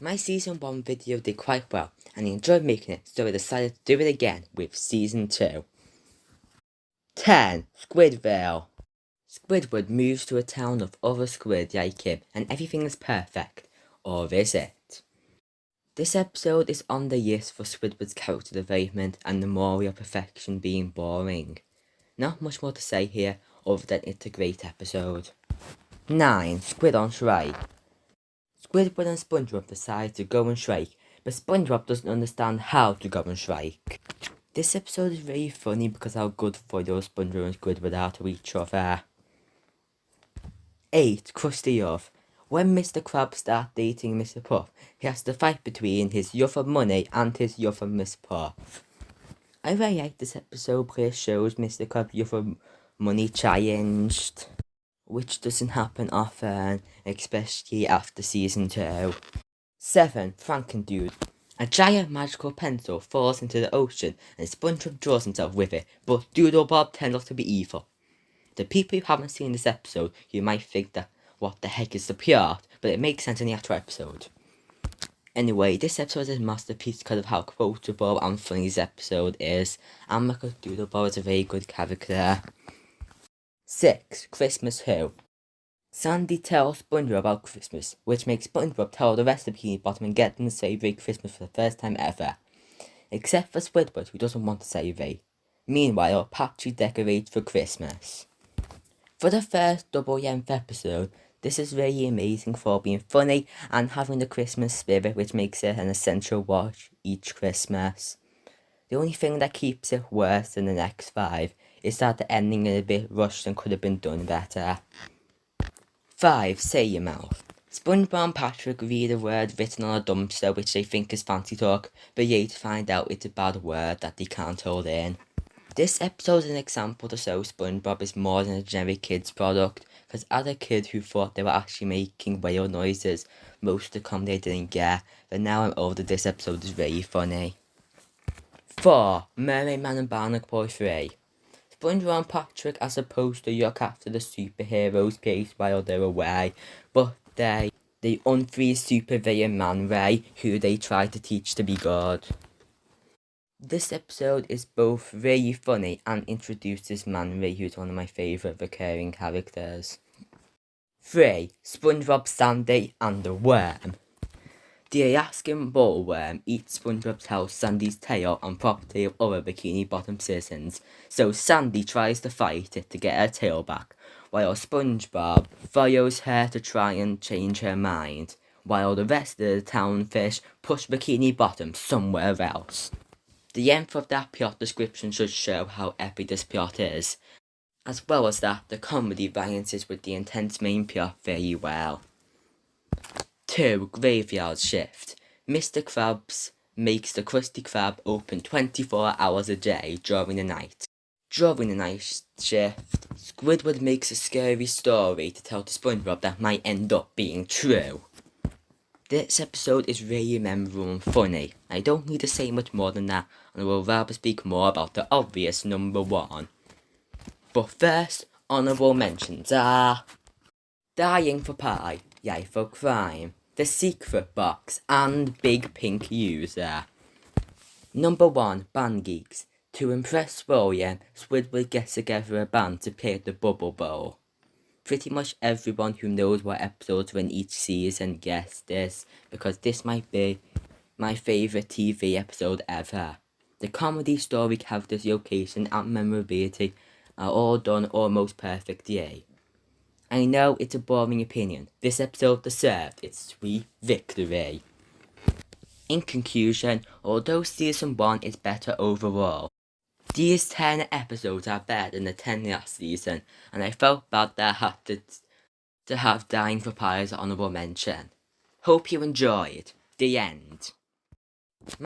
My season 1 video did quite well and I enjoyed making it, so I decided to do it again with season 2. 10. Squidville. Squidward moves to a town of other squid like him and everything is perfect. Or is it? This episode is on the list for Squidward's character development and the moral perfection being boring. Not much more to say here other than it's a great episode. 9. Squid on Strike. Squidward and Spongebob decide to go on strike, but Spongebob doesn't understand how to go on strike. This episode is very funny because how good for those Spongebob and Squidward are to each other. 8. Krusty Love. When Mr. Krabs starts dating Mr. Puff, he has to fight between his love for money and his love for Miss Puff. I really like this episode because it shows Mr. Krabs' love for money challenged, which doesn't happen often, especially after season 2. 7. Frankendude. A giant magical pencil falls into the ocean and SpongeBob draws himself with it, but Doodlebob turns out to be evil. The people who haven't seen this episode, you might think that what the heck is the plot, but it makes sense in the actual episode. Anyway, this episode is a masterpiece because of how quotable and funny this episode is, and because Doodlebob is a very good character. 6. Christmas Who. Sandy tells SpongeBob about Christmas, which makes SpongeBob tell the rest of Bikini Bottom and get them to celebrate Christmas for the first time ever. Except for Squidward, who doesn't want to celebrate. Meanwhile, Patrick decorates for Christmas. For the first double-length episode, this is really amazing for being funny and having the Christmas spirit, which makes it an essential watch each Christmas. The only thing that keeps it worse than the next 5 is that the ending is a bit rushed and could have been done better. 5. Say Your Mouth. SpongeBob and Patrick read a word written on a dumpster which they think is fancy talk, but later find out it's a bad word that they can't hold in. This episode is an example to show SpongeBob is more than a generic kids product, because as a kid who thought they were actually making whale noises, most of the comedy I didn't get, but now I'm older, this episode is really funny. 4. Mermaid Man and Barnacle Boy 3. SpongeBob and Patrick are supposed to look after the superheroes' place while they're away, but they unfreeze supervillain Man Ray, who they try to teach to be good. This episode is both really funny and introduces Man Ray, who's one of my favourite recurring characters. 3. SpongeBob, Sandy and the Worm. The Alaskan bollworm eats SpongeBob's house, Sandy's tail and property of other Bikini Bottom citizens, so Sandy tries to fight it to get her tail back, while SpongeBob follows her to try and change her mind, while the rest of the town fish push Bikini Bottom somewhere else. The length of that plot description should show how epic this plot is, as well as that the comedy balances with the intense main plot very well. 2. Graveyard Shift. Mr. Krabs makes the Krusty Krab open 24 hours a day during the night. During the night shift, Squidward makes a scary story to tell to SpongeBob that might end up being true. This episode is really memorable and funny. I don't need to say much more than that, and I will rather speak more about the obvious number 1. But first, honourable mentions are Dying for Pie, Life of Crime, The Secret Box, and Big Pink User. Number 1, Band Geeks. To impress William, Squidward gets together a band to play at the Bubble Bowl. Pretty much everyone who knows what episodes were in each season guessed this, because this might be my favourite TV episode ever. The comedy, story, characters, location and memorability are all done almost perfectly. I know it's a boring opinion, this episode deserved its sweet victory. In conclusion, although season 1 is better overall, these 10 episodes are better than the 10 last season, and I felt bad that I had to have Dying for Pie as an honourable mention. Hope you enjoyed. The end.